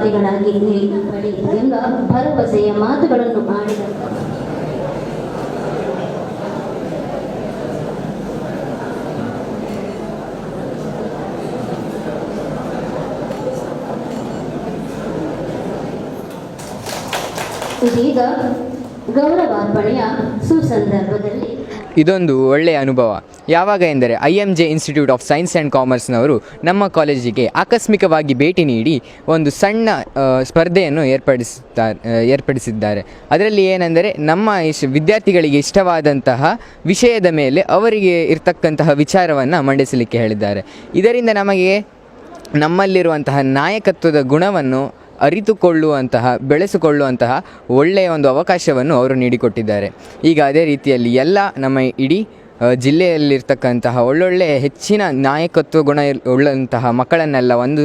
ಉಪಾಧಿಗಳಾಗಿ ಎಂಬ ಭರವಸೆಯ ಮಾತುಗಳನ್ನು ಆಡಿದ ಇದೀಗ ಗೌರವಾರ್ಪಣೆಯ ಸುಸಂದರ್ಭದಲ್ಲಿ ಇದೊಂದು ಒಳ್ಳೆಯ ಅನುಭವ. ಯಾವಾಗ ಎಂದರೆ IMJ institute of science and ಕಾಮರ್ಸ್ನವರು ನಮ್ಮ ಕಾಲೇಜಿಗೆ ಆಕಸ್ಮಿಕವಾಗಿ ಭೇಟಿ ನೀಡಿ ಒಂದು ಸಣ್ಣ ಸ್ಪರ್ಧೆಯನ್ನು ಏರ್ಪಡಿಸಿದ್ದಾರೆ. ಅದರಲ್ಲಿ ಏನೆಂದರೆ ನಮ್ಮ ವಿದ್ಯಾರ್ಥಿಗಳಿಗೆ ಇಷ್ಟವಾದಂತಹ ವಿಷಯದ ಮೇಲೆ ಅವರಿಗೆ ಇರ್ತಕ್ಕಂತಹ ವಿಚಾರವನ್ನು ಮಂಡಿಸಲಿಕ್ಕೆ ಹೇಳಿದ್ದಾರೆ. ಇದರಿಂದ ನಮಗೆ ನಮ್ಮಲ್ಲಿರುವಂತಹ ನಾಯಕತ್ವದ ಗುಣವನ್ನು ಅರಿತುಕೊಳ್ಳುವಂತಹ ಬೆಳೆಸಿಕೊಳ್ಳುವಂತಹ ಒಳ್ಳೆಯ ಒಂದು ಅವಕಾಶವನ್ನು ಅವರು ನೀಡಿಕೊಟ್ಟಿದ್ದಾರೆ. ಈಗ ಅದೇ ರೀತಿಯಲ್ಲಿ ಎಲ್ಲ ನಮ್ಮ ಇಡೀ ಜಿಲ್ಲೆಯಲ್ಲಿರ್ತಕ್ಕಂತಹ ಒಳ್ಳೊಳ್ಳೆಯ ಹೆಚ್ಚಿನ ನಾಯಕತ್ವ ಗುಣ ಉಳ್ಳಂತಹ ಮಕ್ಕಳನ್ನೆಲ್ಲ ಒಂದು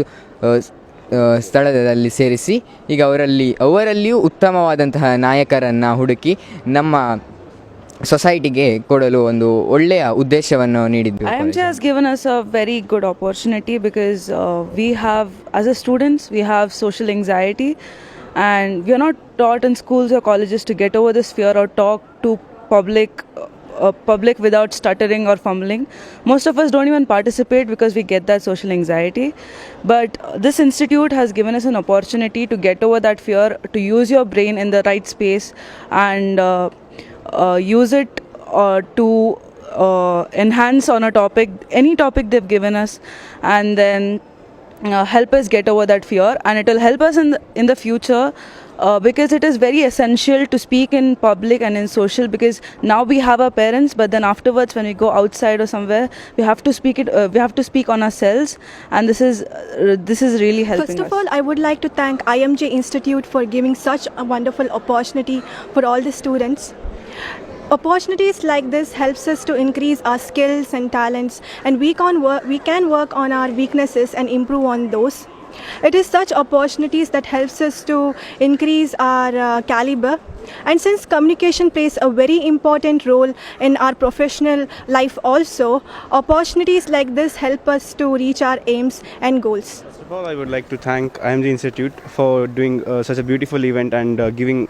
ಸ್ಥಳದಲ್ಲಿ ಸೇರಿಸಿ ಈಗ ಅವರಲ್ಲಿಯೂ ಉತ್ತಮವಾದಂತಹ ನಾಯಕರನ್ನು ಹುಡುಕಿ ನಮ್ಮ ಸೊಸೈಟಿಗೆ ಕೊಡಲು ಒಂದು ಒಳ್ಳೆಯ ಉದ್ದೇಶವನ್ನು ನೀಡಿದ್ದು. IMJ has given us a very good opportunity because we have, as a students, we have social anxiety, and we are not taught in schools or colleges to get over this fear or talk to public without stuttering or fumbling. Most of us don't even participate because we get that social anxiety. But this institute has given us an opportunity to get over that fear, to use your brain in the right space and use it to enhance on a topic, any topic they've given us, and then help us get over that fear. And it will help us in the future because it is very essential to speak in public and in social, because now we have our parents, but then afterwards when we go outside or somewhere we have to speak on ourselves, and this is really helping us. First of all, I would like to thank IMJ Institute for giving such a wonderful opportunity for all the students. Opportunities like this helps us to increase our skills and talents, and we can work on our weaknesses and improve on those. It is such opportunities that helps us to increase our caliber, and since communication plays a very important role in our professional life also, opportunities like this help us to reach our aims and goals. First of all, I would like to thank IMJ Institute for doing such a beautiful event and giving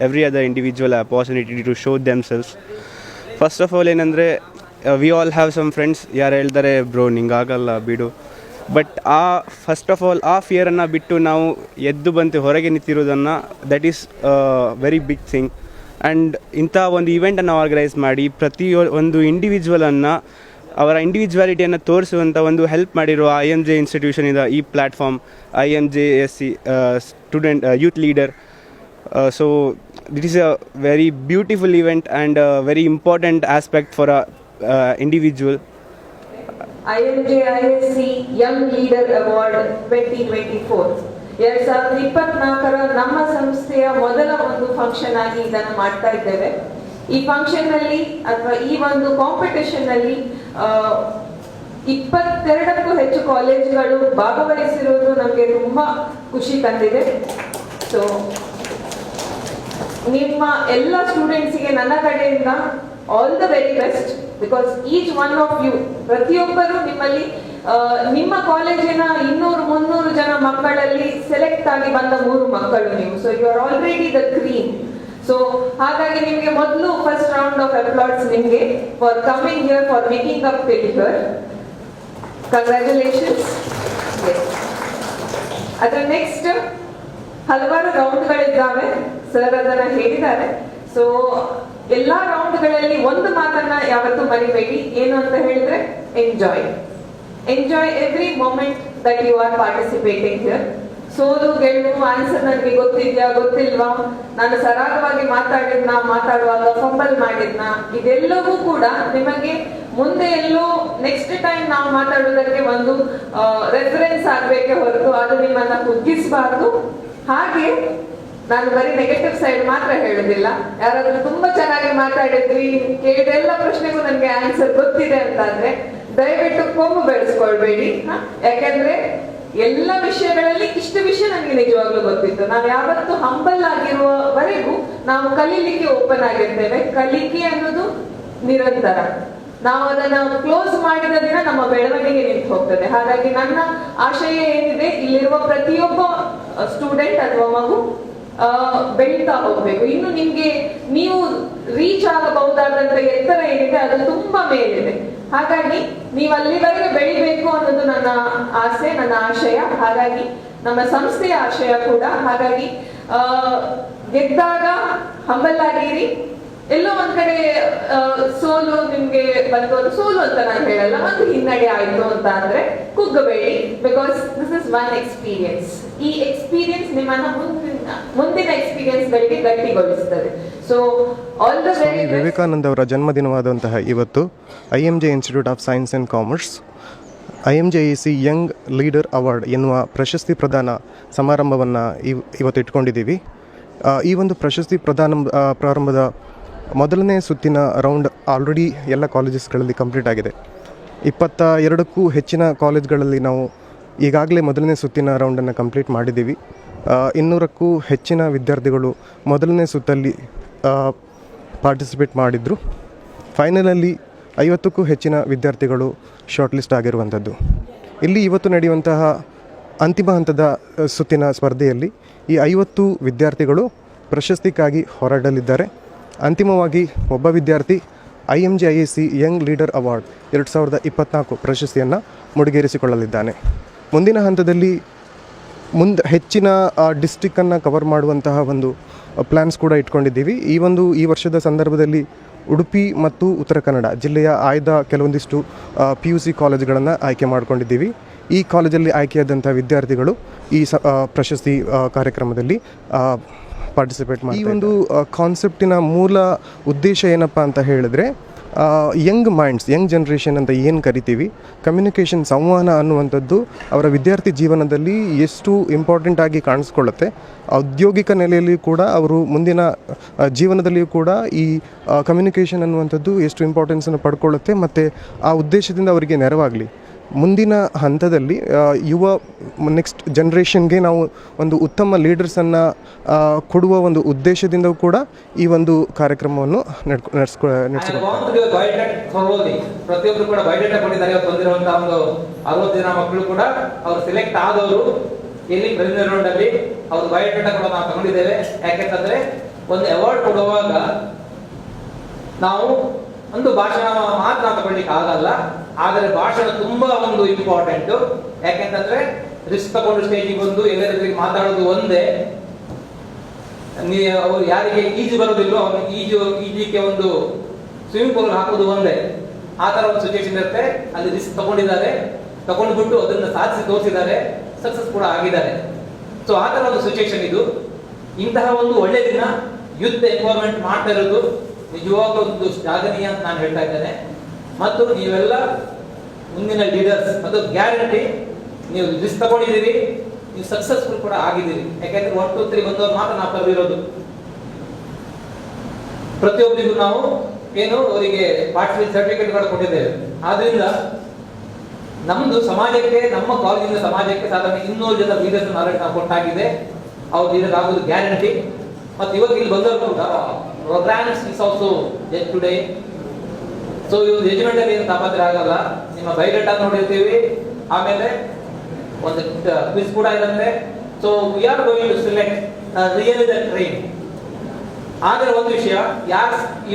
every other individual opportunity to show themselves. First of all, ಏನಂದರೆ we all have some friends ಯಾರು ಹೇಳ್ತಾರೆ bro ನಿಂಗಾಗಲ್ಲ ಬಿಡು, but first of all ಆ ಫಿಯರನ್ನು ಬಿಟ್ಟು ನಾವು ಎದ್ದು ಬಂತು ಹೊರಗೆ ನಿಂತಿರೋದನ್ನು, that is very big thing. And ಇಂಥ ಒಂದು ಇವೆಂಟನ್ನು ಆರ್ಗನೈಸ್ ಮಾಡಿ ಒಂದು ಇಂಡಿವಿಜುವಲನ್ನು ಅವರ ಇಂಡಿವಿಜುವಾಲಿಟಿಯನ್ನು ತೋರಿಸುವಂಥ ಒಂದು ಹೆಲ್ಪ್ ಮಾಡಿರುವ IMJ ಇನ್ಸ್ಟಿಟ್ಯೂಷನ್ ಇದೆ ಈ platform, IMJSC student youth leader. So this is a very beautiful event and a very important aspect for a individual. IMJISC Young Leader Award 2024 2024 ನಮ್ಮ ಸಂಸ್ಥೆಯ ಮೊದಲ ಒಂದು ಫಂಕ್ಷನ್ ಆಗಿ ಇದನ್ನು ಮಾಡ್ತಾ ಇದ್ದೇವೆ. ಈ ಫಂಕ್ಷನ್ ನಲ್ಲಿ ಅಥವಾ ಈ ಒಂದು ಕಾಂಪಿಟಿಷನ್ ನಲ್ಲಿ 22ಕ್ಕೂ ಹೆಚ್ಚು ಕಾಲೇಜುಗಳು ಭಾಗವಹಿಸಿರುವುದು ನಮಗೆ ತುಂಬಾ ಖುಷಿ ತಂದಿದೆ. ಸೊ ನಿಮ್ಮ ಎಲ್ಲ ಸ್ಟೂಡೆಂಟ್ಸಿಗೆ ನನ್ನ ಕಡೆಯಿಂದ all the very best, because each one of you, ಪ್ರತಿಯೊಬ್ಬರು ನಿಮ್ಮಲ್ಲಿ ನಿಮ್ಮ ಕಾಲೇಜಿನ 200-300 ಜನ ಮಕ್ಕಳಲ್ಲಿ ಸೆಲೆಕ್ಟ್ ಆಗಿ ಬಂದ 3 ಮಕ್ಕಳು ನೀವು. So you are already the cream. So ಹಾಗಾಗಿ ನಿಮಗೆ ಮೊದಲು ಫಸ್ಟ್ ರೌಂಡ್ ಆಫ್ ಅಪ್ಲಾಡ್ಸ್ ನಿಮಗೆ for coming here, for making up till here. Congratulations. ಅದರ ನೆಕ್ಸ್ಟ್ ಹಲವಾರು ರೌಂಡ್ಗಳಿದ್ದಾವೆ, ಸರ್ ಅದನ್ನ ಹೇಳಿದ್ದಾರೆ. ಸೊ ಎಲ್ಲಾ ರೌಂಡ್ಗಳಲ್ಲಿ ಒಂದು ಮಾತನ್ನ ಯಾವತ್ತೂ ಮರಿಬೇಡಿ, ಏನು ಅಂತ ಹೇಳಿದ್ರೆ enjoy every moment that you are participating here. ಸೋಲು ಗೆಲುವು ಆನ್ಸರ್ ನನಗೆ ಗೊತ್ತಿದ್ಯಾ ಗೊತ್ತಿಲ್ವಾ, ನಾನು ಸರಾಗವಾಗಿ ಮಾತಾಡುವಾಗ ಫಂಬಲ್ ಮಾಡಿದ್ನ, ಇದೆಲ್ಲವೂ ಕೂಡ ನಿಮಗೆ ಮುಂದೆ ಎಲ್ಲೋ ನೆಕ್ಸ್ಟ್ ಟೈಮ್ ನಾವು ಮಾತಾಡೋದಕ್ಕೆ ಒಂದು ರೆಫರೆನ್ಸ್ ಆಗ್ಬೇಕೆ ಹೊರತು ಅದು ನಿಮ್ಮನ್ನ ಕುಗ್ಗಿಸಬಾರ್ದು. ಹಾಗೆ ನಾನು ಬರೀ ನೆಗೆಟಿವ್ ಸೈಡ್ ಮಾತ್ರ ಹೇಳುದಿಲ್ಲ. ಯಾರಾದ್ರೂ ತುಂಬಾ ಚೆನ್ನಾಗಿ ಮಾತಾಡಿದ್ರಿ, ಕೇಳಿದೆಲ್ಲ ಪ್ರಶ್ನೆಗೂ ನನಗೆ ಆನ್ಸರ್ ಗೊತ್ತಿದೆ ಅಂತಾದ್ರೆ ದಯವಿಟ್ಟು ಕೊಂಬು ಬೆಳೆಸ್ಕೊಳ್ಬೇಡಿ. ಯಾಕಂದ್ರೆ ಎಲ್ಲ ವಿಷಯಗಳಲ್ಲಿ ಇಷ್ಟು ವಿಷಯ ನನಗೆ ನಿಜವಾಗ್ಲೂ ಗೊತ್ತಿತ್ತು. ನಾವು ಯಾವತ್ತೂ ಹಂಬಲ್ ಆಗಿರುವವರೆಗೂ ನಾವು ಕಲೀಲಿಕ್ಕೆ ಓಪನ್ ಆಗಿರ್ತೇವೆ. ಕಲಿಕೆ ಅನ್ನೋದು ನಿರಂತರ. ನಾವು ಅದನ್ನ ಕ್ಲೋಸ್ ಮಾಡಿದ ದಿನ ನಮ್ಮ ಬೆಳವಣಿಗೆ ನಿಂತು ಹೋಗ್ತದೆ. ಹಾಗಾಗಿ ನನ್ನ ಆಶಯ ಏನಿದೆ, ಇಲ್ಲಿರುವ ಪ್ರತಿಯೊಬ್ಬ ಸ್ಟೂಡೆಂಟ್ ಅಥವಾ ಮಗು ಬೆಳೀತಾ ಹೋಗ್ಬೇಕು. ಇನ್ನು ನಿಮ್ಗೆ ನೀವು ರೀಚ್ ಆಗಬಹುದಾದಂತ ಎತ್ತರ ಏನಿದೆ ಅದು ತುಂಬಾ ಮೇಲಿದೆ. ಹಾಗಾಗಿ ನೀವು ಅಲ್ಲಿವರೆಗೆ ಬೆಳಿಬೇಕು ಅನ್ನೋದು ನನ್ನ ಆಸೆ, ನನ್ನ ಆಶಯ. ಹಾಗಾಗಿ ನಮ್ಮ ಸಂಸ್ಥೆಯ ಆಶಯ ಕೂಡ. ಹಾಗಾಗಿ ಗೆದ್ದಾಗ ಹಂಬಲ್ ಆಗಿರಿ. ಎಲ್ಲೋ ಒಂದ್ ಕಡೆ ಸೋಲು ನಿಮ್ಗೆ ಬಂತು, ಅದು ಸೋಲು ಅಂತ ನಾನು ಹೇಳಲ್ಲ, ಒಂದು ಹಿನ್ನಡೆ ಆಯ್ತು ಅಂತ ಅಂದ್ರೆ ಕುಗ್ಗಬೇಡಿ. Because this is one experience. ಈ ಎಕ್ಸ್ಪೀರಿಯನ್ಸ್ ನಿಮ್ಮನ್ನ ಮುಂದಿನ ಎಕ್ಸ್ಪೀರಿಯನ್ಸ್ ಗಳಿಗೆ ಗಟ್ಟಿಗೊಳಿಸ್ತದೆ. So all the very best. Vivekananda ಅವರ ಜನ್ಮದಿನವಾದಂತಹ ಇವತ್ತು IMJ institute of science and commerce IMJEC young leader award ಎನ್ನುವ ಪ್ರಶಸ್ತಿ ಪ್ರದಾನ ಸಮಾರಂಭವನ್ನು ಇವತ್ತು ಇಟ್ಕೊಂಡಿದ್ದೀವಿ. ಈ ಒಂದು ಪ್ರಶಸ್ತಿ ಪ್ರಾರಂಭದ ಮೊದಲನೇ ಸುತ್ತಿನ ರೌಂಡ್ ಆಲ್ರೆಡಿ ಎಲ್ಲ ಕಾಲೇಜಸ್ಗಳಲ್ಲಿ ಕಂಪ್ಲೀಟ್ ಆಗಿದೆ. 22ಕ್ಕೂ ಹೆಚ್ಚಿನ ಕಾಲೇಜ್ಗಳಲ್ಲಿ ನಾವು ಈಗಾಗಲೇ ಮೊದಲನೇ ಸುತ್ತಿನ ರೌಂಡನ್ನು ಕಂಪ್ಲೀಟ್ ಮಾಡಿದ್ದೀವಿ. 200ಕ್ಕೂ ಹೆಚ್ಚಿನ ವಿದ್ಯಾರ್ಥಿಗಳು ಮೊದಲನೇ ಸುತ್ತಲ್ಲಿ ಪಾರ್ಟಿಸಿಪೇಟ್ ಮಾಡಿದರು. ಫೈನಲಲ್ಲಿ 50ಕ್ಕೂ ಹೆಚ್ಚಿನ ವಿದ್ಯಾರ್ಥಿಗಳು ಶಾರ್ಟ್ ಲಿಸ್ಟ್ ಆಗಿರುವಂಥದ್ದು. ಇಲ್ಲಿ ಇವತ್ತು ನಡೆಯುವಂತಹ ಅಂತಿಮ ಹಂತದ ಸುತ್ತಿನ ಸ್ಪರ್ಧೆಯಲ್ಲಿ ಈ 50 ವಿದ್ಯಾರ್ಥಿಗಳು ಪ್ರಶಸ್ತಿಗಾಗಿ ಹೋರಾಡಲಿದ್ದಾರೆ. ಅಂತಿಮವಾಗಿ ಒಬ್ಬ ವಿದ್ಯಾರ್ಥಿ IMJIAC ಯಂಗ್ ಲೀಡರ್ ಅವಾರ್ಡ್ 2024 ಪ್ರಶಸ್ತಿಯನ್ನು ಮುಡಿಗೇರಿಸಿಕೊಳ್ಳಲಿದ್ದಾನೆ. ಮುಂದಿನ ಹಂತದಲ್ಲಿ ಹೆಚ್ಚಿನ ಡಿಸ್ಟಿಕ್ಕನ್ನು ಕವರ್ ಮಾಡುವಂತಹ ಒಂದು ಪ್ಲ್ಯಾನ್ಸ್ ಕೂಡ ಇಟ್ಕೊಂಡಿದ್ದೀವಿ. ಈ ವರ್ಷದ ಸಂದರ್ಭದಲ್ಲಿ ಉಡುಪಿ ಮತ್ತು ಉತ್ತರ ಕನ್ನಡ ಜಿಲ್ಲೆಯ ಆಯ್ದ ಕೆಲವೊಂದಿಷ್ಟು PUC ಕಾಲೇಜುಗಳನ್ನು ಆಯ್ಕೆ ಮಾಡ್ಕೊಂಡಿದ್ದೀವಿ. ಈ ಕಾಲೇಜಲ್ಲಿ ಆಯ್ಕೆಯಾದಂಥ ವಿದ್ಯಾರ್ಥಿಗಳು ಈ ಪ್ರಶಸ್ತಿ ಕಾರ್ಯಕ್ರಮದಲ್ಲಿ ಪಾರ್ಟಿಸಿಪೇಟ್ ಮಾಡಿ. ಈ ಒಂದು ಕಾನ್ಸೆಪ್ಟಿನ ಮೂಲ ಉದ್ದೇಶ ಏನಪ್ಪ ಅಂತ ಹೇಳಿದ್ರೆ, ಯಂಗ್ ಮೈಂಡ್ಸ್, ಯಂಗ್ ಜನ್ರೇಷನ್ ಅಂತ ಏನು ಕರಿತೀವಿ, ಕಮ್ಯುನಿಕೇಷನ್, ಸಂವಹನ ಅನ್ನುವಂಥದ್ದು ಅವರ ವಿದ್ಯಾರ್ಥಿ ಜೀವನದಲ್ಲಿ ಎಷ್ಟು ಇಂಪಾರ್ಟೆಂಟ್ ಆಗಿ ಕಾಣಿಸ್ಕೊಳ್ಳುತ್ತೆ. ಔದ್ಯೋಗಿಕ ನೆಲೆಯಲ್ಲಿ ಕೂಡ ಅವರು ಮುಂದಿನ ಜೀವನದಲ್ಲಿಯೂ ಕೂಡ ಈ ಕಮ್ಯುನಿಕೇಷನ್ ಅನ್ನುವಂಥದ್ದು ಎಷ್ಟು ಇಂಪಾರ್ಟೆನ್ಸನ್ನು ಪಡ್ಕೊಳ್ಳುತ್ತೆ ಮತ್ತು ಆ ಉದ್ದೇಶದಿಂದ ಅವರಿಗೆ ನೆರವಾಗಲಿ. ಮುಂದಿನ ಹಂತದಲ್ಲಿ ಯುವ ನೆಕ್ಸ್ಟ್ ಜನ್ರೇಷನ್ಗೆ ನಾವು ಒಂದು ಉತ್ತಮ ಲೀಡರ್ಸನ್ನು ಕೊಡುವ ಒಂದು ಉದ್ದೇಶದಿಂದ ಕೂಡ ಈ ಒಂದು ಕಾರ್ಯಕ್ರಮವನ್ನು ಪ್ರತಿಯೊಬ್ಬರು ಕೂಡ ಬಯೋಡೇಟಾ ಕೊಟ್ಟಿದ್ದಾರೆ. ಬಂದಿರುವಂತಹ ಒಂದು 60 ಜನ ಮಕ್ಕಳು ಕೂಡ ಅವರು ಸೆಲೆಕ್ಟ್ ಆದವರು ಇಲ್ಲಿ ಪ್ರಿಲಿಮಿನರಿ ರೌಂಡ್ ಅಲ್ಲಿ ಅವ್ರ ಬಯೋಡೇಟಾ ಕೂಡ ನಾವು ತಗೊಂಡಿದ್ದೇವೆ. ಯಾಕೆಂತಂದ್ರೆ ಒಂದು ಅವಾರ್ಡ್ ಕೊಡುವಾಗ ನಾವು ಒಂದು ಭಾಷಣ ಮಾತ್ರ ತಗೊಳ್ಳಿಕ್ಕೆ ಆಗಲ್ಲ, ಆದರೆ ಭಾಷಣ ತುಂಬಾ ಒಂದು ಇಂಪಾರ್ಟೆಂಟ್. ಯಾಕೆಂತಂದ್ರೆ ರಿಸ್ಕ್ ತಗೊಂಡು ಸ್ಟೇಜಿಗೆ ಬಂದು ಎಲ್ಲರಿಗೆ ಮಾತಾಡೋದು ಒಂದೇ. ಅವ್ರು ಯಾರಿಗೆ ಈಜು ಬರೋದಿಲ್ಲೋ ಅವ್ರು ಈಜಿಗೆ ಒಂದು ಸ್ವಿಮ್ಮಿಂಗ್ ಪೂಲ್ ಹಾಕೋದು ಒಂದೇ. ಆ ತರ ಒಂದು ಸಿಚುವೇಶನ್ ಇರುತ್ತೆ. ಅಲ್ಲಿ ರಿಸ್ಕ್ ತಗೊಂಡಿದ್ದಾರೆ, ತಗೊಂಡ್ಬಿಟ್ಟು ಅದನ್ನ ಸಾಧಿಸಿ ತೋರಿಸಿದ್ದಾರೆ, ಸಕ್ಸಸ್ ಕೂಡ ಆಗಿದ್ದಾರೆ. ಸೊ ಆ ತರ ಒಂದು ಸಿಚುವೇಶನ್ ಇದು. ಇಂತಹ ಒಂದು ಒಳ್ಳೆ ದಿನ ಯೂತ್ ಎನ್ವೈರ್ಮೆಂಟ್ ಮಾಡ್ತಾ ಇರೋದು ನಿಜವಾಗ್ಲೂ ಒಂದು ಶ್ಲಾಘನೀಯ ಅಂತ ನಾನು ಹೇಳ್ತಾ ಇದ್ದೇನೆ. ಮತ್ತು ನೀವೆಲ್ಲ ಮುಂದಿನ ಲೀಡರ್ಸ್, ಅದು ಗ್ಯಾರಂಟಿ. ನೀವು ರಿಸ್ಕ್ ತಗೊಂಡಿದ್ದೀರಿ, ನೀವು ಸಕ್ಸಸ್ಫುಲ್ ಕೂಡ ಆಗಿದ್ದೀರಿ. ಯಾಕೆಂದ್ರೆ 1 2 3 ಬಂದವ್ರು ಮಾತ್ರ ನಾವು ಕರೆದಿರೋದು. ಪ್ರತಿಯೊಬ್ಬರಿಗೂ ನಾವು ಅವರಿಗೆ ಪಾರ್ಟಿಸಿಪೇಟ್ ಸರ್ಟಿಫಿಕೇಟ್ ಕೊಟ್ಟಿದ್ದೇವೆ. ಆದ್ರಿಂದ ನಮ್ದು ಸಮಾಜಕ್ಕೆ, ನಮ್ಮ ಕಾಲೇಜಿನ ಸಮಾಜಕ್ಕೆ ಸಾಧಾರಣ 200 ಜನ ಲೀಡರ್ಸ್ ಆಲ್ರೆಡಿ ನಾವು ಕೊಟ್ಟಾಗಿದೆ. ಅವ್ರು ಲೀಡರ್ ಆಗೋದು ಗ್ಯಾರಂಟಿ. ಮತ್ತು ಇವತ್ತು ಇಲ್ಲಿ ಬಂದವರು ಕೂಡ programmes is also today. So ಇವ್ರು ರೆಜಿಮೆಂಟ್ ಅಲ್ಲಿ ಏನು ತಾಪತ್ರ ಆಗಲ್ಲ. ನಿಮ್ಮ ಬಯೋಡೇಟಾ ನೋಡಿರ್ತೀವಿ, ಆಮೇಲೆ ಒಂದು ಕ್ವಿಜ್ ಕೂಡ ಇರುತ್ತೆ. So we are going to select really the train. ಆದರೆ ಒಂದು ವಿಷಯ,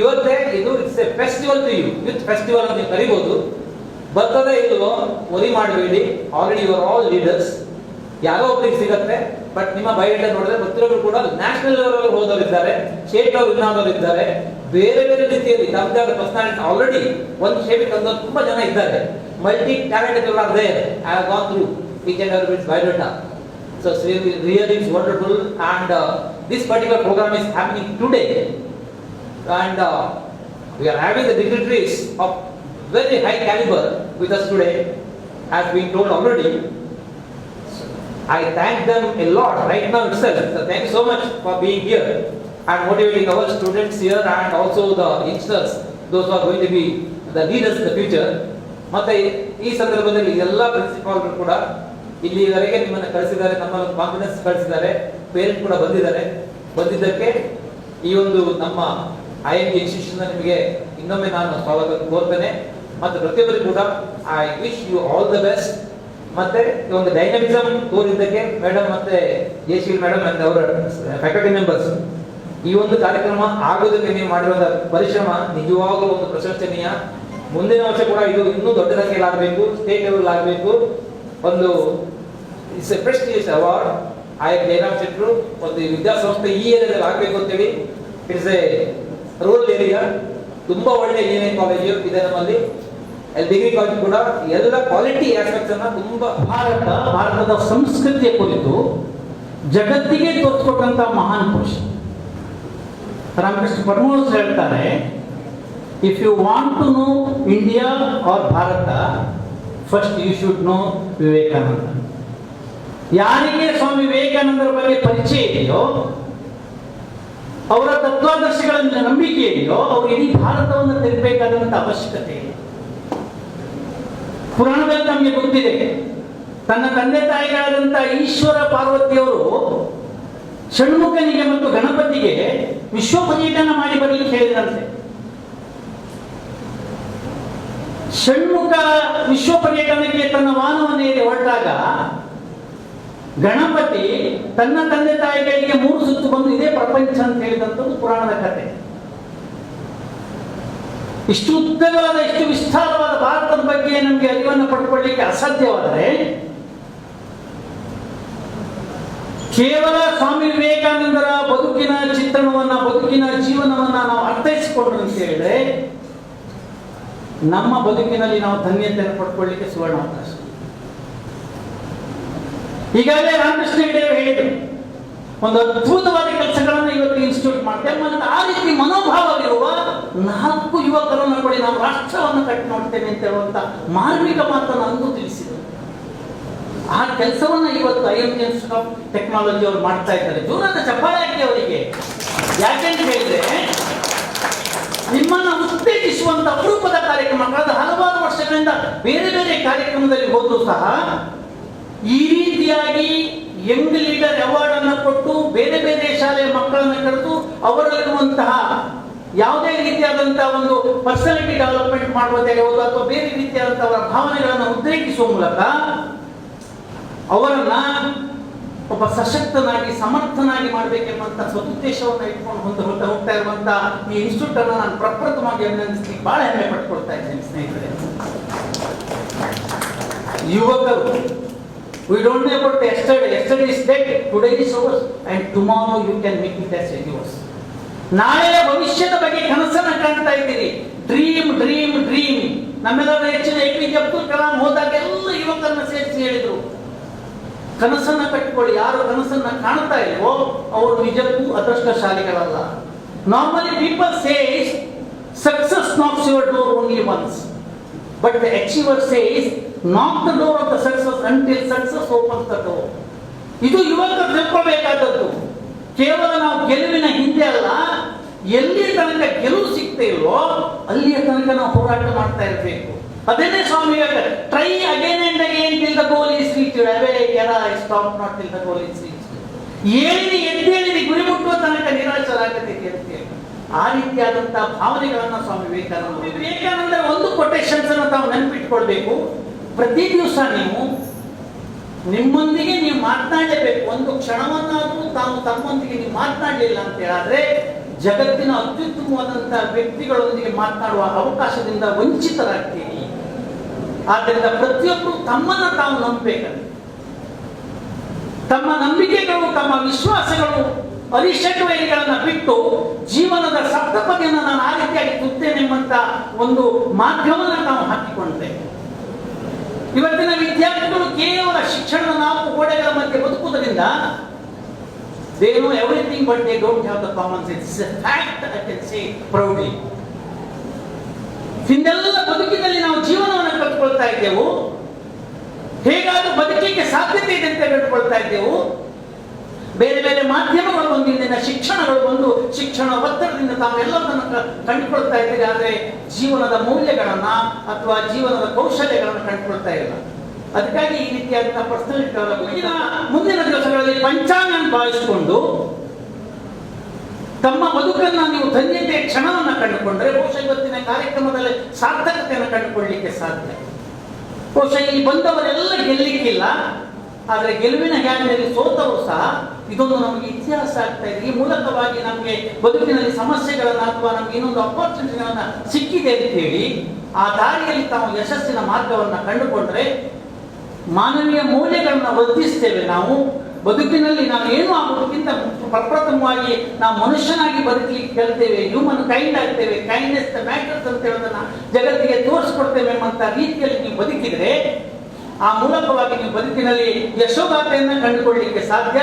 ಇವತ್ತೇ ಇದು it's a festival to you. Youth festival ಅಂತ ನೀವು ಕರಿಬಹುದು. ಬರ್ತದೆ ಇಲ್ವೋ ವರಿ ಮಾಡಬೇಡಿ. Already you are all leaders. ಯಾರೋ ಒಬ್ಬರಿಗೆ ಸಿಗತ್ತೆ, ಬಟ್ ನಿಮ್ಮ ಬಯೋಡೇಟಾ ನೋಡಿದ್ರೆ ಪ್ರತಿಯೊಬ್ಬರು ಕೂಡ ನ್ಯಾಷನಲ್ ಲೆವೆಲ್ ಹೋದವರಿದ್ದಾರೆ, ಸ್ಟೇಟ್ ಲೆವೆಲ್ ವಿನ್ ಆದವರಿದ್ದಾರೆ, ಬೇರೆ ಬೇರೆ ರೀತಿಯಲ್ಲಿ ತಮ್ಮದೇ ಆದ ಪರ್ಸನಾಲಿಟಿ ಆಲ್ರೆಡಿ ಒಂದು ಶೇಪಿಗೆ ತಂದವರು ತುಂಬಾ ಜನ ಇದ್ದಾರೆ. Multi talented are there. I have gone through each and every biodata. So really it's wonderful, and this particular program is happening today, and we are having the dignitaries of very high caliber with us today, as been told already. I thank them a lot right now itself. So thank you so much for being here and motivating our students here, and also the youngsters, those who are going to be the leaders in the future. ಮತ್ತೆ ಈ ಸಂದರ್ಭದಲ್ಲಿ ಎಲ್ಲ ಪ್ರಿನ್ಸಿಪಾಲ್ಗಳು ಕೂಡ ಇಲ್ಲಿವರೆಗೆ ನಿಮ್ಮನ್ನು ಕಳಿಸಿದ್ದಾರೆ, ನಮ್ಮ confidence ಕಳಿಸಿದ್ದಾರೆ, ಪೇರೆಂಟ್ ಕೂಡ ಬಂದಿದ್ದಕ್ಕೆ ಈ ಒಂದು ನಮ್ಮ IMJ ಇನ್ಸ್ಟಿಟ್ಯೂಷನ್ ನಿಮಗೆ ಇನ್ನೊಮ್ಮೆ ನಾನು ಸ್ವಾಗತ ಕೋರ್ತೇನೆ. ಮತ್ತು ಪ್ರತಿಯೊಬ್ಬರಿಗೂ ಕೂಡ I wish you all the best. ಮತ್ತೆ ಈ ಒಂದು ಡೈನಮಿಸಮ್ ತೋರಿದ್ದಕ್ಕೆ ಮೇಡಮ್ ಮತ್ತೆ ಜೆ.ಸಿ. ಮೇಡಮ್ ಮತ್ತೆ ಅವರ ಫ್ಯಾಕಲ್ಟಿ ಮೆಂಬರ್ಸ್, ಈ ಒಂದು ಕಾರ್ಯಕ್ರಮ ಆಗೋದಕ್ಕೆ ನೀವು ಮಾಡಿರುವ ಪರಿಶ್ರಮ ನಿಜವಾಗಲೂ ಒಂದು ಪ್ರಶಂಸನೀಯ. ಮುಂದಿನ ವರ್ಷ ಕೂಡ ಇದು ಇನ್ನೂ ದೊಡ್ಡ ಸಂಖ್ಯೆಯಲ್ಲಿ ಆಗಬೇಕು, ಸ್ಟೇಟ್ ಲೆವೆಲ್ ಆಗಬೇಕು. ಒಂದು it's a prestigious award. Jayaram ಶೆಟ್ಟರು ಒಂದು ವಿದ್ಯಾಸಂಸ್ಥೆ ಈ ಏರಿಯಾದಲ್ಲಿ ಆಗಬೇಕು ಅಂತೇಳಿ ಇಟ್ಸ್ ಎ ರೂರಲ್ ಏರಿಯಾ. ತುಂಬಾ ಒಳ್ಳೆ ಇಂಜಿನಿಯರಿಂಗ್ ಕಾಲೇಜು ಇದೆ ನಮ್ಮಲ್ಲಿ. ಡಿಗ್ರಿ ಕಾಲೇಜ್ ಕೂಡ ಎಲ್ಲ ಕ್ವಾಲಿಟಿ ಆಸ್ಪೆಕ್ಟ್ಸ್ ಅನ್ನ ತುಂಬಾ ಭಾರತದ ಸಂಸ್ಕೃತಿಯ ಕುರಿತು ಜಗತ್ತಿಗೆ ತೋರಿಸ್ಕೊಟ್ಟಂತ ಮಹಾನ್ ಪುರುಷ ರಾಮಕೃಷ್ಣ ಪರಮಹಂಸರು ಹೇಳ್ತಾರೆ, if you want to know India or Bharat, first you should know Vivekananda. ಯಾರಿಗೆ ಸ್ವಾಮಿ ವಿವೇಕಾನಂದರ ಬಗ್ಗೆ ಪರಿಚಯ ಇದೆಯೋ, ಅವರ ತತ್ವಾದರ್ಶಗಳ ನಂಬಿಕೆ ಇದೆಯೋ, ಅವರು ಇಡೀ ಭಾರತವನ್ನು ತೆರಬೇಕಾದಂತ ಅವಶ್ಯಕತೆ ಇದೆ. ಪುರಾಣದಲ್ಲಿ ನಮಗೆ ಗೊತ್ತಿದೆ, ತನ್ನ ತಂದೆ ತಾಯಿಗಳಾದಂಥ ಈಶ್ವರ ಪಾರ್ವತಿಯವರು ಷಣ್ಮುಖನಿಗೆ ಮತ್ತು ಗಣಪತಿಗೆ ವಿಶ್ವ ಪರ್ಯಟನ ಮಾಡಿ ಬರಲಿಕ್ಕೆ ಹೇಳಿದ್ರಂತೆ. ಷಣ್ಮುಖ ವಿಶ್ವ ಪರ್ಯಟನಕ್ಕೆ ತನ್ನ ವಾಹನವನ್ನೇರಿ ಹೊರಟಾಗ ಗಣಪತಿ ತನ್ನ ತಂದೆ ತಾಯಿಗಳಿಗೆ 3 ಸುತ್ತು ಬಂದು ಇದೇ ಪ್ರಪಂಚ ಅಂತ ಹೇಳಿದಂಥದ್ದು ಪುರಾಣದ ಕಥೆ. ಇಷ್ಟು ಉದ್ದವಾದ, ಇಷ್ಟು ವಿಸ್ತಾರವಾದ ಭಾರತದ ಬಗ್ಗೆ ನಮಗೆ ಅರಿವನ್ನು ಪಡ್ಕೊಳ್ಳಿಕ್ಕೆ ಅಸಾಧ್ಯವಾದರೆ, ಕೇವಲ ಸ್ವಾಮಿ ವಿವೇಕಾನಂದರ ಬದುಕಿನ ಚಿತ್ರಣವನ್ನ, ಬದುಕಿನ ಜೀವನವನ್ನ ನಾವು ಅರ್ಥೈಸಿಕೊಂಡ್ರು ಅಂತ ಹೇಳಿದ್ರೆ ನಮ್ಮ ಬದುಕಿನಲ್ಲಿ ನಾವು ಧನ್ಯತೆಯನ್ನು ಪಡ್ಕೊಳ್ಳಿಕ್ಕೆ ಸುವರ್ಣ ಅವಕಾಶ. ಈಗಾಗಲೇ ರಾಮಕೃಷ್ಣ ಹೆಗಡೆ ಹೇಳಿದರು, ಒಂದು ಅದ್ಭುತವಾದ ಕೆಲಸಗಳನ್ನು ಇವತ್ತು ಇನ್ಸ್ಟಿಟ್ಯೂಟ್ ಮಾಡ್ತೇವೆ. ಮತ್ತು ಆ ರೀತಿ ಮನೋಭಾವವಿರುವ 4 ಯುವಕರನ್ನು ಕೊಡಿ, ನಾವು ರಾಷ್ಟ್ರವನ್ನು ಕಟ್ಟಿ ನೋಡ್ತೇವೆ ಅಂತ ಹೇಳುವಂತ ಮಾರ್ಮಿಕ ಮಾತನ್ನು ಅಂದು ತಿಳಿಸಿದರು. ಆ ಕೆಲಸವನ್ನ ಇವತ್ತು IMJ ಇನ್ಸ್ಟಿಟ್ಯೂಟ್ ಆಫ್ ಟೆಕ್ನಾಲಜಿ ಅವರು ಮಾಡ್ತಾ ಇದ್ದಾರೆ. ಜೋರಾದ ಚಪ್ಪಾಳೆ ಹಾಕಿ ಅವರಿಗೆ. ಯಾಕೆಂತ ಹೇಳಿದ್ರೆ, ನಿಮ್ಮನ್ನ ಉತ್ತೇಜಿಸುವಂತ ಅಪರೂಪದ ಕಾರ್ಯಕ್ರಮ. ಕಳೆದ ಹಲವಾರು ವರ್ಷಗಳಿಂದ ಬೇರೆ ಬೇರೆ ಕಾರ್ಯಕ್ರಮದಲ್ಲಿ ಹೋದ್ರು ಸಹ ಈ ರೀತಿಯಾಗಿ ಯಂಗ್ ಲೀಡರ್ ಅವಾರ್ಡ್ ಅನ್ನು ಕೊಟ್ಟು ಬೇರೆ ಬೇರೆ ಶಾಲೆಯ ಮಕ್ಕಳನ್ನು ಕರೆದು ಅವರಲ್ಲಿರುವಂತಹ ಯಾವುದೇ ರೀತಿಯಾದಂತಹ ಒಂದು ಪರ್ಸನಾಲಿಟಿ ಡೆವಲಪ್ಮೆಂಟ್ ಮಾಡುವುದಾಗಿರ್ಬೋದು ಅಥವಾ ಬೇರೆ ರೀತಿಯಾದಂತಹ ಅವರ ಭಾವನೆಗಳನ್ನು ಉದ್ರೇಕಿಸುವ ಮೂಲಕ ಅವರನ್ನ ಒಬ್ಬ ಸಶಕ್ತನಾಗಿ ಸಮರ್ಥನಾಗಿ ಮಾಡಬೇಕೆಂಬಂತ ಸದುದ್ದೇಶವನ್ನು ಇಟ್ಕೊಂಡು ಹೋಗ್ತಾ ಇರುವಂತಹ ಈ ಇನ್ಸ್ಟಿಟ್ಯೂಟ್ ಅನ್ನು ನಾನು ಪ್ರಪ್ರಥಮವಾಗಿ ಅಭಿನಂದಿಸಲಿಕ್ಕೆ ಬಹಳ ಹೆಮ್ಮೆ ಪಟ್ಕೊಳ್ತಾ ಇದ್ದೇನೆ. ಸ್ನೇಹಿತರೆ, ಯುವಕರು, we don't know about yesterday. Yesterday is dead, today is ours, and tomorrow you can make it as yours. ನಾಳೆಯ ಭವಿಷ್ಯದ ಬಗ್ಗೆ ಕನಸನ್ನು ಕಾಣ್ತಾ ಇದ್ದೀರಿ. Dream dream dream. ನಮ್ಮೆಲ್ಲರ ಹೆಚ್ಚಿನ APJ ಅಬ್ದುಲ್ ಕಲಾಂ ಹೋದಾಗ ಎಲ್ಲ ಯುವಕರನ್ನ ಸೇರಿಸಿ ಹೇಳಿದ್ರು, ಕನಸನ್ನ ಕಟ್ಟಿಕೊಳ್ಳಿ. ಯಾರು ಕನಸನ್ನ ಕಾಣ್ತಾ ಇಲ್ವೋ ಅವರು ನಿಜಕ್ಕೂ ಅದೃಷ್ಟಶಾಲಿಗಳಲ್ಲ. Normally people says success knocks your door only once, but the achiever says knock the door of the success until success opens the door. ಇದು ಯುವಕರು ತಿಳ್ಕೊಳ್ಬೇಕಾದದ್ದು. ಕೇವಲ ನಾವು ಗೆಲುವಿನ ಹಿಂದೆ ಅಲ್ಲ, ಎಲ್ಲಿ ತನಕ ಗೆಲುವು ಸಿಗ್ತೇವೋ ಅಲ್ಲಿಯ ತನಕ ನಾವು ಹೋರಾಟ ಮಾಡ್ತಾ ಇರಬೇಕು. ಅದನ್ನೇ Swami Vivekananda, try again and again till the goal is reached, awake I stop not till the goal is reached. ಏಳಿರಿ ಎದ್ದೇಳಿರಿ, ಗುರಿ ಮುಟ್ಟುವ ತನಕ ನಿರಾಶರಾಗಬೇಕು ಅಂತ ಹೇಳಿ ಆ ರೀತಿಯಾದಂತಹ ಭಾವನೆಗಳನ್ನ ಸ್ವಾಮಿ ವಿವೇಕಾನಂದರ ಒಂದು ಕೊಟೇಶನ್ಸ್ ಅನ್ನು ತಾವು ನೆನಪಿಟ್ಕೊಳ್ಬೇಕು. ಪ್ರತಿ ದಿವಸ ನೀವು ನಿಮ್ಮೊಂದಿಗೆ ನೀವು ಮಾತನಾಡಲೇಬೇಕು. ಒಂದು ಕ್ಷಣವನ್ನಾದರೂ ತಾವು ತಮ್ಮೊಂದಿಗೆ ನೀವು ಮಾತನಾಡಲಿಲ್ಲ ಅಂತ ಹೇಳಿದ್ರೆ ಜಗತ್ತಿನ ಅತ್ಯುತ್ತಮವಾದಂತಹ ವ್ಯಕ್ತಿಗಳೊಂದಿಗೆ ಮಾತನಾಡುವ ಅವಕಾಶದಿಂದ ವಂಚಿತರಾಗ್ತೀರಿ. ಆದ್ದರಿಂದ ಪ್ರತಿಯೊಬ್ಬರು ತಮ್ಮನ್ನ ತಾವು ನಂಬಬೇಕಂತೆ. ತಮ್ಮ ನಂಬಿಕೆಗಳು, ತಮ್ಮ ವಿಶ್ವಾಸಗಳು, ಅರಿಷಡ್ವೈರಿಗಳನ್ನ ಬಿಟ್ಟು ಜೀವನದ ಸಪ್ತಪದಿಯನ್ನು ನಾನು ಆ ರೀತಿಯಾಗಿ ತುತ್ತೇನೆಂಬಂತ ಒಂದು ಮಾಧ್ಯಮವನ್ನು ನಾವು ಹಾಕಿಕೊಂಡೇವೆ. ಇವತ್ತಿನ ವಿದ್ಯಾರ್ಥಿಗಳು ಕೇವಲ ಶಿಕ್ಷಣದ 4 ಗೋಡೆಗಳ ಮಧ್ಯೆ ಬದುಕುವುದರಿಂದ they know everything but they don't have the common sense. It's a fact, I can say proudly. ಹಿಂದೆಲ್ಲ ಬದುಕಿನಲ್ಲಿ ನಾವು ಜೀವನವನ್ನು ಕಲ್ತ್ಕೊಳ್ತಾ ಇದ್ದೆವು, ಹೇಗಾದ್ರೂ ಬದುಕಿಗೆ ಸಾಧ್ಯತೆ ಇದೆ ಅಂತ ಕಲ್ತ್ಕೊಳ್ತಾ ಇದ್ದೆವು. ಬೇರೆ ಬೇರೆ ಮಾಧ್ಯಮಗಳು ಬಂದು, ಇಂದಿನ ಶಿಕ್ಷಣಗಳು ಬಂದು, ಶಿಕ್ಷಣ ಒತ್ತಡದಿಂದ ತಾವೆಲ್ಲವನ್ನ ಕಂಡುಕೊಳ್ತಾ ಇದ್ದೀರಿ. ಆದರೆ ಜೀವನದ ಮೌಲ್ಯಗಳನ್ನ ಅಥವಾ ಜೀವನದ ಕೌಶಲ್ಯಗಳನ್ನು ಕಂಡುಕೊಳ್ತಾ ಇಲ್ಲ. ಅದಕ್ಕಾಗಿ ಈ ರೀತಿಯಾದಂತಹ ಪರ್ಸನಾಲಿಟಿ ಡೆವಲಪ್ಮೆಂಟ್ ಮುಂದಿನ ದಿವಸಗಳಲ್ಲಿ ಪಂಚಾಂಗ ಭಾವಿಸಿಕೊಂಡು ತಮ್ಮ ಬದುಕನ್ನು ನೀವು ಧನ್ಯತೆಯ ಕ್ಷಣವನ್ನು ಕಂಡುಕೊಂಡ್ರೆ ಬಹುಶಃ ಇವತ್ತಿನ ಕಾರ್ಯಕ್ರಮದಲ್ಲಿ ಸಾರ್ಥಕತೆಯನ್ನು ಕಂಡುಕೊಳ್ಳಲಿಕ್ಕೆ ಸಾಧ್ಯ. ಬಹುಶಃ ಇಲ್ಲಿ ಬಂದವರೆಲ್ಲ ಗೆಲ್ಲಿಕ್ಕಿಲ್ಲ, ಆದರೆ ಗೆಲುವಿನ ಹ್ಯಾಂಗಲ್ಲಿ ಸೋತವರು ಸಹ ಇದೊಂದು ನಮಗೆ ಇತಿಹಾಸ ಆಗ್ತಾ ಇದೆ. ಈ ಮೂಲಕವಾಗಿ ನಮಗೆ ಬದುಕಿನಲ್ಲಿ ಸಮಸ್ಯೆಗಳನ್ನು ಅಥವಾ ನಮಗೆ ಇನ್ನೊಂದು ಅಪರ್ಚುನಿಟಿಗಳನ್ನ ಸಿಕ್ಕಿದೆ ಅಂತ ಹೇಳಿ ಆ ದಾರಿಯಲ್ಲಿ ತಾವು ಯಶಸ್ಸಿನ ಮಾರ್ಗವನ್ನು ಕಂಡುಕೊಂಡ್ರೆ ಮಾನವೀಯ ಮೌಲ್ಯಗಳನ್ನು ವರ್ಧಿಸ್ತೇವೆ. ನಾವು ಬದುಕಿನಲ್ಲಿ ನಾವು ಏನು ಆಗೋದಕ್ಕಿಂತ ಪ್ರಪ್ರಥಮವಾಗಿ ನಾವು ಮನುಷ್ಯನಾಗಿ ಬದುಕಲಿಕ್ಕೆ ಕಲ್ತೇವೆ, ಹ್ಯೂಮನ್ ಕೈಂಡ್ ಆಗ್ತೇವೆ, ಕೈಂಡ್ನೆಸ್ ದ ಮ್ಯಾಟರ್ಸ್ ಅಂತ ಹೇಳೋದನ್ನ ಜಗತ್ತಿಗೆ ತೋರಿಸ್ಕೊಡ್ತೇವೆ ಎಂಬಂತ ರೀತಿಯಲ್ಲಿ ನೀವು ಬದುಕಿದ್ರೆ ಆ ಮೂಲಕವಾಗಿ ನೀವು ಬದುಕಿನಲ್ಲಿ ಯಶೋಗಾಥೆಯನ್ನು ಕಂಡುಕೊಳ್ಳಲಿಕ್ಕೆ ಸಾಧ್ಯ.